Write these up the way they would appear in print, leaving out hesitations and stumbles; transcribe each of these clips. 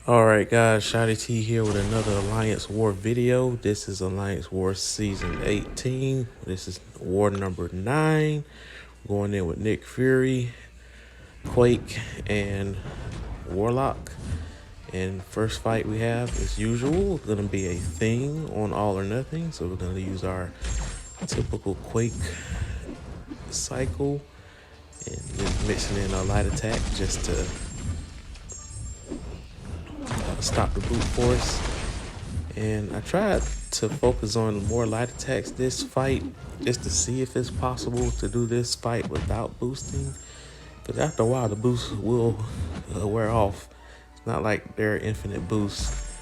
Alright guys, Shotty T here with another Alliance War video. This is Alliance War Season 18. This is war number 9. Going in with Nick Fury, Quake, and Warlock. And first fight we have, as usual, going to be a thing on All or Nothing. So we're going to use our typical Quake cycle and just mixing in a light attack just to stop the brute force. And I tried to focus on more light attacks this fight just to see if it's possible to do this fight without boosting, because after a while the boost will wear off. It's not like they're infinite boosts,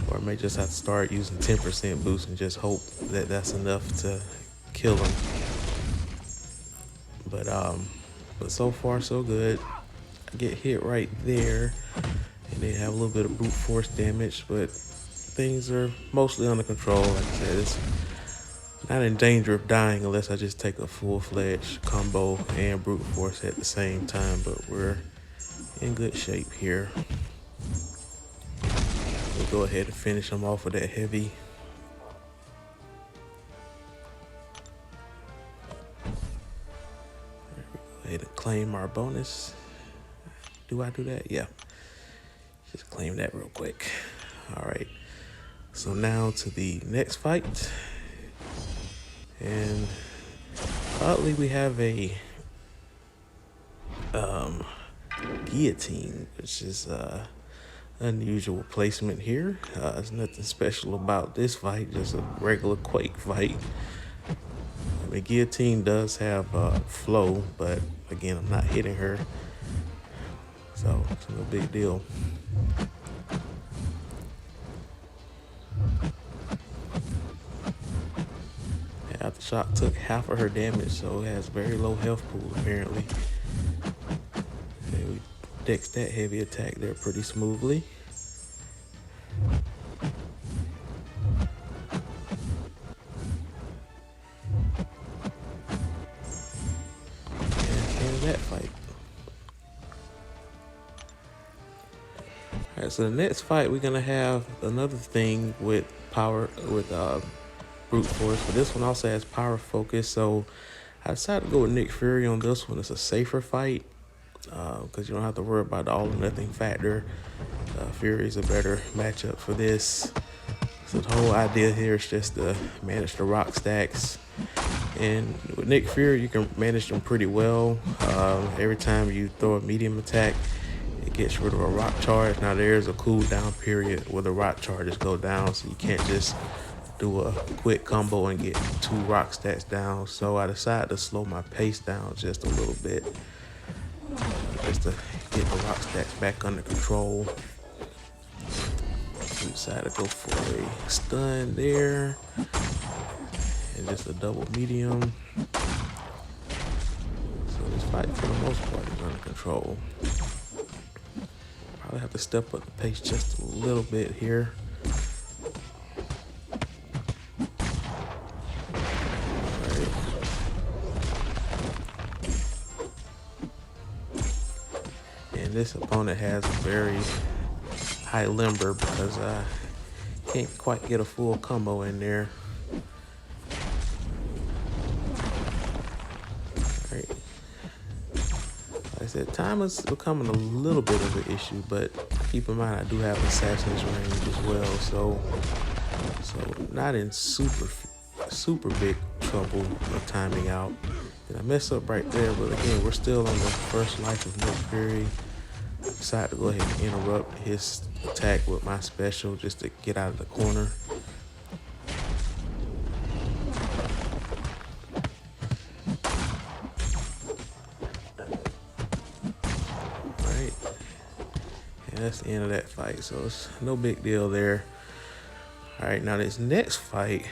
or I may just have to start using 10% boost and just hope that that's enough to kill them. But so far so good. I get hit right there and they have a little bit of brute force damage, but things are mostly under control. Like I said, it's not in danger of dying unless I just take a full-fledged combo and brute force at the same time, but we're in good shape here. We'll go ahead and finish them off with that heavy. Go ahead and claim our bonus. Do I do that? Yeah. Just claim that real quick. All right. So now to the next fight. And oddly, we have a guillotine, which is unusual placement here. There's nothing special about this fight, just a regular Quake fight. The guillotine does have flow, but again, I'm not hitting her, so it's no big deal. Aftershock took half of her damage, so it has very low health pool apparently. And we dexed that heavy attack there pretty smoothly. And that fight. Alright, so the next fight we're gonna have another thing with power, with brute force, but this one also has power focus. So I decided to go with Nick Fury on this one. It's a safer fight because you don't have to worry about the all or nothing factor. Fury is a better matchup for this. So the whole idea here is just to manage the rock stacks. And with Nick Fury, you can manage them pretty well. Every time you throw a medium attack, it gets rid of a rock charge. Now there's a cooldown period where the rock charges go down, so you can't just do a quick combo and get 2 rock stacks down. So I decided to slow my pace down just a little bit, just to get the rock stacks back under control. We decided to go for a stun there and just a double medium. So this fight for the most part is under control. Probably have to step up the pace just a little bit here. And this opponent has a very high limber because I can't quite get a full combo in there. All right. Like I said, time is becoming a little bit of an issue, but keep in mind I do have Assassin's range as well, so not in super big trouble of timing out. And I mess up right there, but again, we're still on the first life of Nick Fury. I decided to go ahead and interrupt his attack with my special just to get out of the corner. Alright. And that's the end of that fight, so it's no big deal there. Alright, now this next fight,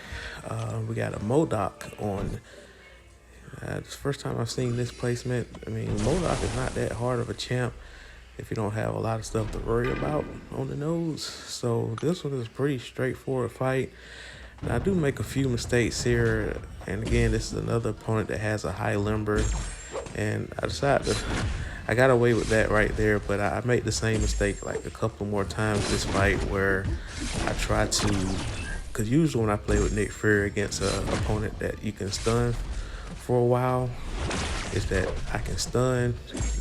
we got a MODOK on. It's the first time I've seen this placement. I mean, MODOK is not that hard of a champ if you don't have a lot of stuff to worry about on the nose. So this one is a pretty straightforward fight. Now, I do make a few mistakes here. And again, this is another opponent that has a high limber. And I decided to I got away with that right there, but I made the same mistake like a couple more times this fight where I tried to, because usually when I play with Nick Fury against an opponent that you can stun for a while, is that I can stun,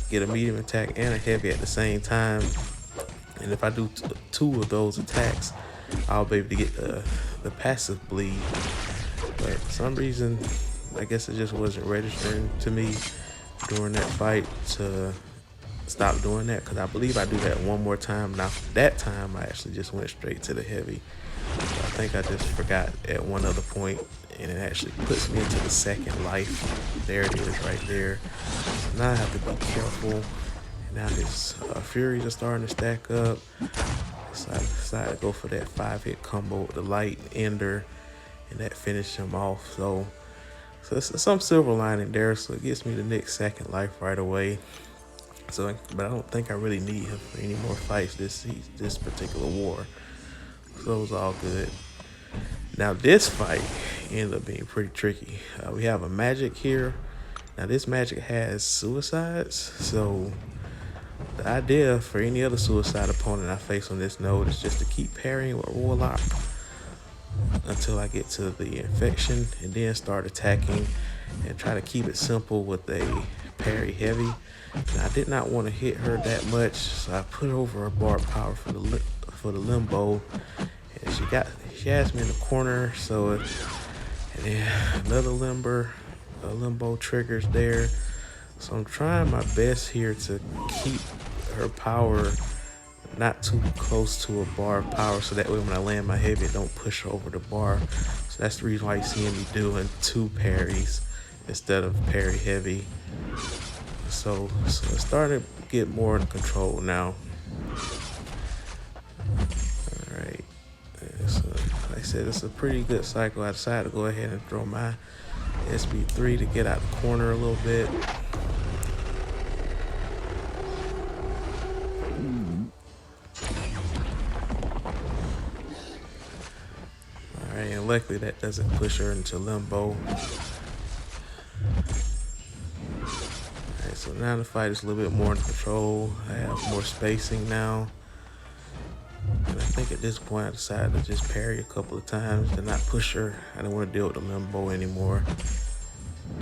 get a medium attack and a heavy at the same time. And if I do two of those attacks, I'll be able to get the passive bleed. But for some reason, I guess it just wasn't registering to me during that fight to stop doing that, because I believe I do that one more time. Now that time I actually just went straight to the heavy. So I think I just forgot at one other point, and it actually puts me into the second life. There it is right there. So now I have to be careful. And now his Furies are starting to stack up. So I decided to go for that 5-hit combo with the light ender, and that finished him off. So it's some silver lining there. So it gets me the next second life right away. So, but I don't think I really need him for any more fights this particular war. So it was all good. Now this fight ended up being pretty tricky. We have a magic here. Now this magic has suicides. So the idea for any other suicide opponent I face on this node is just to keep parrying with Warlock until I get to the infection, and then start attacking and try to keep it simple with a parry heavy. And I did not want to hit her that much, so I put over a bar power for the limbo, and she asked me in the corner. So and then another limbo triggers there. So I'm trying my best here to keep her power not too close to a bar of power, so that way when I land my heavy, it don't push her over the bar. So that's the reason why you're seeing me doing 2 parries instead of parry heavy. So it's starting to get more in control now. Alright. So like I said, it's a pretty good cycle. I decided to go ahead and throw my SB3 to get out the corner a little bit. Alright, and luckily that doesn't push her into limbo. Alright, so now the fight is a little bit more in control. I have more spacing now. And I think at this point I decided to just parry a couple of times to not push her. I don't want to deal with the limbo anymore.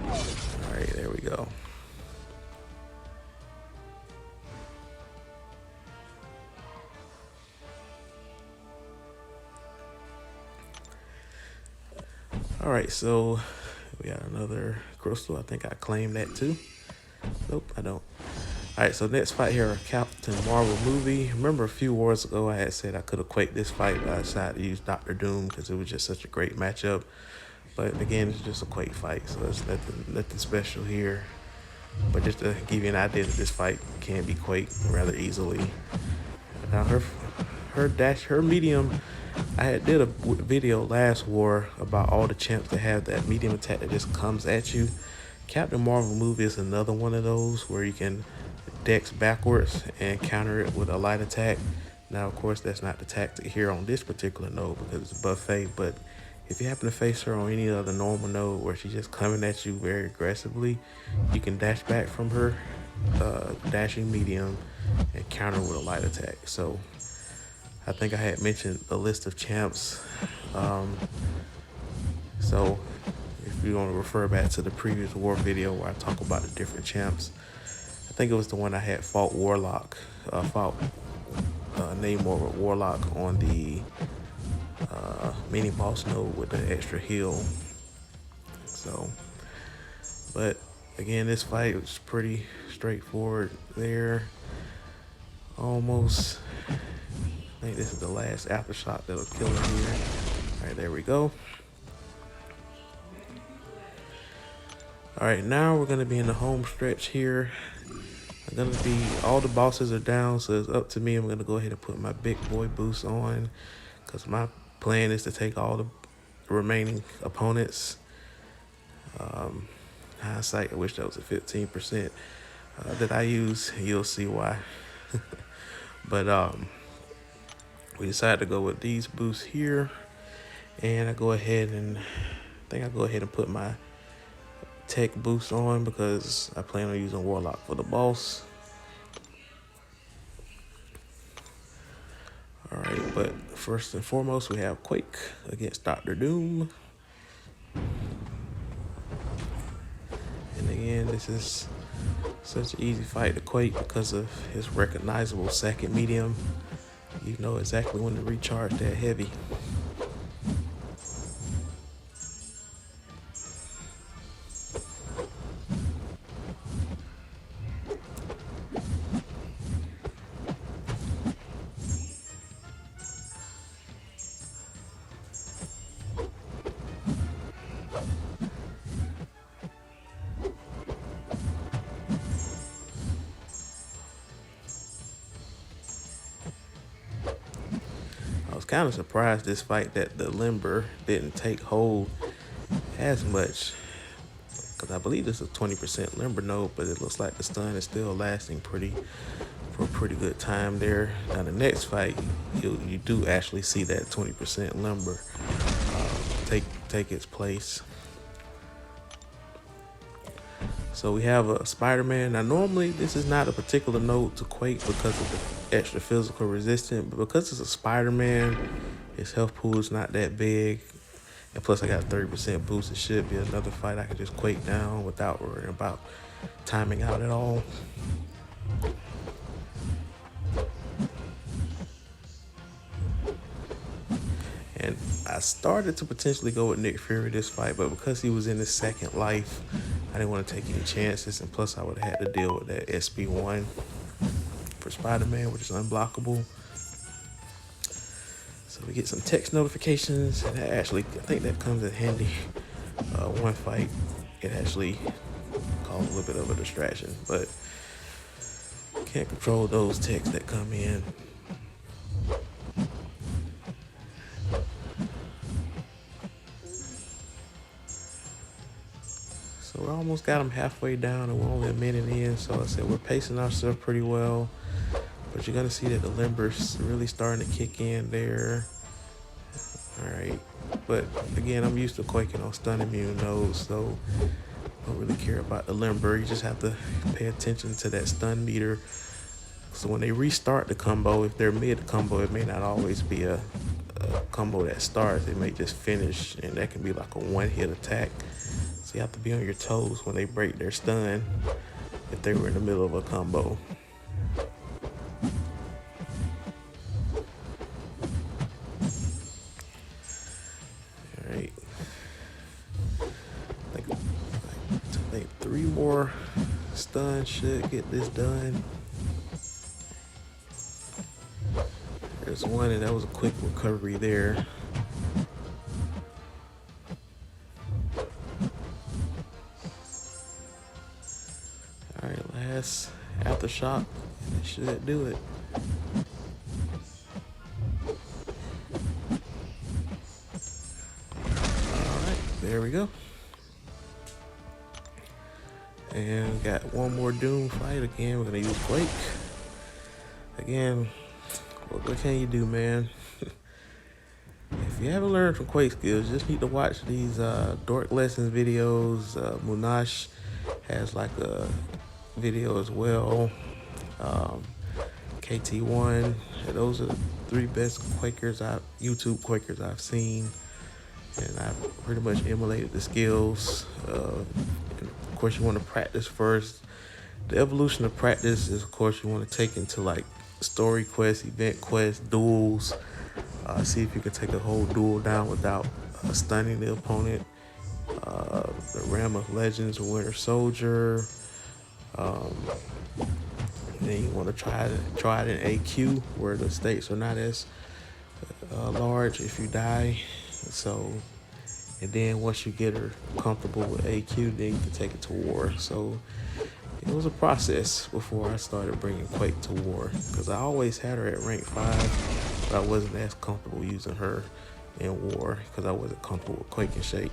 Alright, there we go. Alright, so we got another crystal. I think I claimed that too. Nope, I don't. Alright, so next fight here, Captain Marvel movie. Remember a few wars ago I had said I could equate this fight, but I decided to use Doctor Doom because it was just such a great matchup. But again, it's just a Quake fight, so it's nothing special here. But just to give you an idea that this fight can be Quake rather easily. Now her medium, I did a video last war about all the champs that have that medium attack that just comes at you. Captain Marvel movie is another one of those where you can dex backwards and counter it with a light attack. Now, of course, that's not the tactic here on this particular node because it's buffet, but if you happen to face her on any other normal node where she's just coming at you very aggressively, you can dash back from her, dashing medium, and counter with a light attack. So I think I had mentioned a list of champs. So if you want to refer back to the previous war video where I talk about the different champs, I think it was the one I had fought Warlock, Namor with Warlock on the mini boss node with the extra heal. So, but again, this fight was pretty straightforward there. Almost. I think this is the last aftershock that'll kill him here. All right, there we go. All right, now we're gonna be in the home stretch here. All the bosses are down, so it's up to me. I'm gonna go ahead and put my big boy boost on because my plan is to take all the remaining opponents. Hindsight, I wish that was a 15% that I use. You'll see why. But we decided to go with these boosts here, and I go ahead and put my tech boost on because I plan on using Warlock for the boss. All right, but first and foremost, we have Quake against Dr. Doom. And again, this is such an easy fight to Quake because of his recognizable second medium. You know exactly when to recharge that heavy. I was kind of surprised this fight that the limber didn't take hold as much, because I believe this is a 20% limber node, but it looks like the stun is still lasting for a pretty good time there. Now the next fight, you do actually see that 20% limber take its place. So we have a Spider-Man. Now normally this is not a particular node to Quake because of the extra physical resistance, but because it's a Spider-Man, his health pool is not that big. And plus I got 30% boost. It should be another fight I can just Quake down without worrying about timing out at all. And I started to potentially go with Nick Fury this fight, but because he was in his second life, I didn't want to take any chances. And plus I would have had to deal with that SB1 for Spider-Man, which is unblockable. So we get some text notifications, and that actually, I think that comes in handy. One fight, it actually caused a little bit of a distraction, but can't control those texts that come in. So we almost got him halfway down, and we're only a minute in. So I said we're pacing ourselves pretty well. But you're gonna see that the limber's really starting to kick in there. All right, but again, I'm used to quaking on stun immune nodes, so I don't really care about the limber. You just have to pay attention to that stun meter. So when they restart the combo, if they're mid combo, it may not always be a combo that starts. It may just finish, and that can be like a one-hit attack. So you have to be on your toes when they break their stun if they were in the middle of a combo. All right. I think 3 more stuns should get this done. There's one, and that was a quick recovery there. All right, last aftershock, and it should do it. All right, there we go. And we got one more Doom fight again. We're gonna use Quake. Again, what can you do, man? If you haven't learned from Quake skills, you just need to watch these Dork Lessons videos. Munash has like a video as well. KT1. Those are the 3 best YouTube Quakers I've seen. And I've pretty much emulated the skills. And of course, you want to practice first. The evolution of practice is, of course, you want to take into like story quests, event quests, duels. See if you can take a whole duel down without stunning the opponent. The Realm of Legends or Winter Soldier. Then you want to try it in AQ where the stakes are not as large if you die. So, and then once you get her comfortable with AQ, then you can take it to war. So it was a process before I started bringing Quake to war, because I always had her at rank 5, but I wasn't as comfortable using her in war because I wasn't comfortable with Quake and Shake.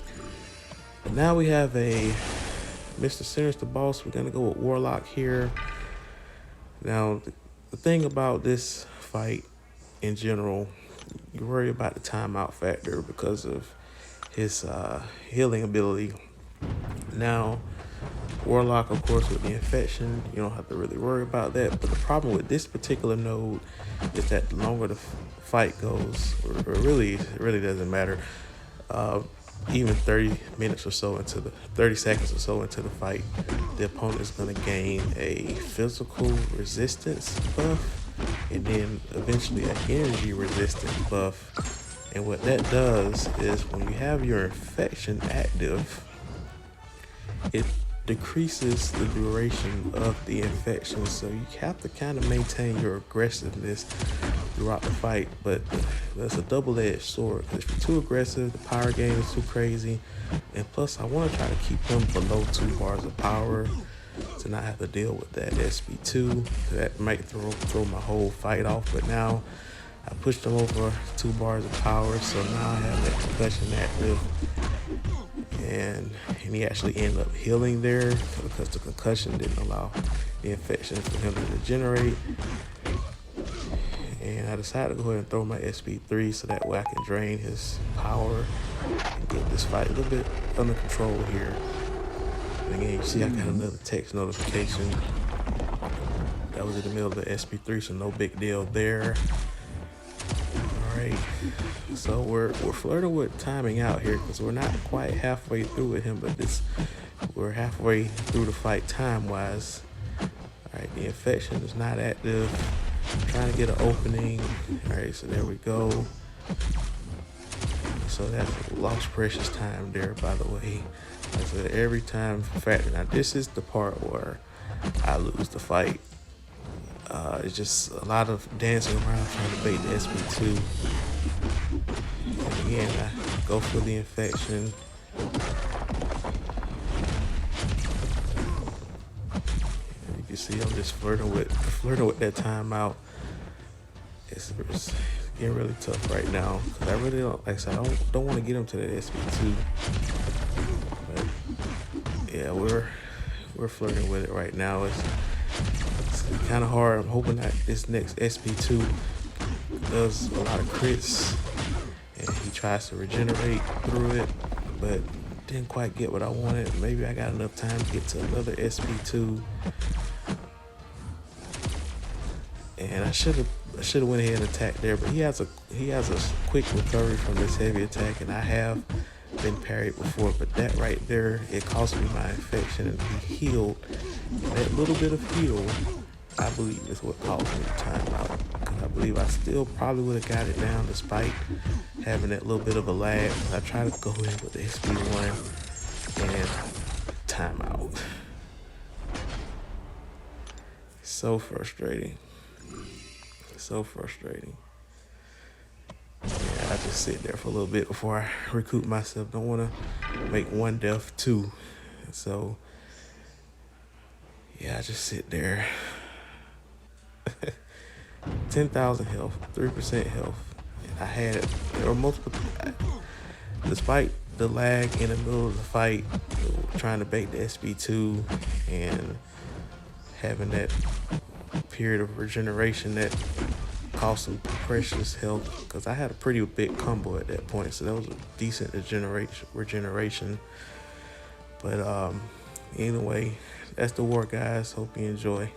But now we have a Mr. Sinister Boss. We're gonna go with Warlock here. Now, the thing about this fight in general, you worry about the timeout factor because of his healing ability. Now, Warlock, of course, with the infection, you don't have to really worry about that. But the problem with this particular node is that the longer the fight goes, or really, it really doesn't matter. Even 30 minutes or so into the 30 seconds or so into the fight, the opponent is going to gain a physical resistance buff and then eventually an energy resistance buff. And what that does is when you have your infection active, it decreases the duration of the infection, so you have to kind of maintain your aggressiveness throughout the fight. But that's a double-edged sword. If you're too aggressive, the power gain is too crazy, and plus I want to try to keep him below 2 bars of power to not have to deal with that SP2. That might throw my whole fight off. But now I pushed him over 2 bars of power, so now I have that concussion active. And he actually ended up healing there because the concussion didn't allow the infection for him to degenerate. And I decided to go ahead and throw my SP3 so that way I can drain his power and get this fight a little bit under control here. And again, you see I got another text notification. That was in the middle of the SP3, so no big deal there. Alright, so we're flirting with timing out here because we're not quite halfway through with him, but we're halfway through the fight time-wise. Alright, the infection is not active. I'm trying to get an opening. Alright, so there we go. So that's lost precious time there, by the way. So every time, in fact, now this is the part where I lose the fight. It's just a lot of dancing around trying to bait the SP2. And again, I go for the infection. And you can see I'm just flirting with that timeout. It's getting really tough right now because I really don't, like I said, I don't want to get him to that SP2. But yeah, we're flirting with it right now. It's kind of hard. I'm hoping that this next SP2 does a lot of crits and he tries to regenerate through it, but didn't quite get what I wanted. Maybe I got enough time to get to another SP2. And I should have went ahead and attacked there, but he has a quick recovery from this heavy attack, and I have been parried before, but that right there, it cost me my infection, and he healed. And that little bit of heal, I believe, is what caused me the timeout. Because I believe I still probably would have got it down despite having that little bit of a lag. I tried to go in with the SP1 and timeout. So frustrating. So frustrating. Yeah, I just sit there for a little bit before I recoup myself. Don't want to make one death two. So yeah, I just sit there. 10,000 health, 3% health. And there were multiple, despite the lag in the middle of the fight, trying to bait the SP2 and having that period of regeneration that cost some precious health, because I had a pretty big combo at that point, so that was a decent regeneration. But anyway, that's the war, guys. Hope you enjoy.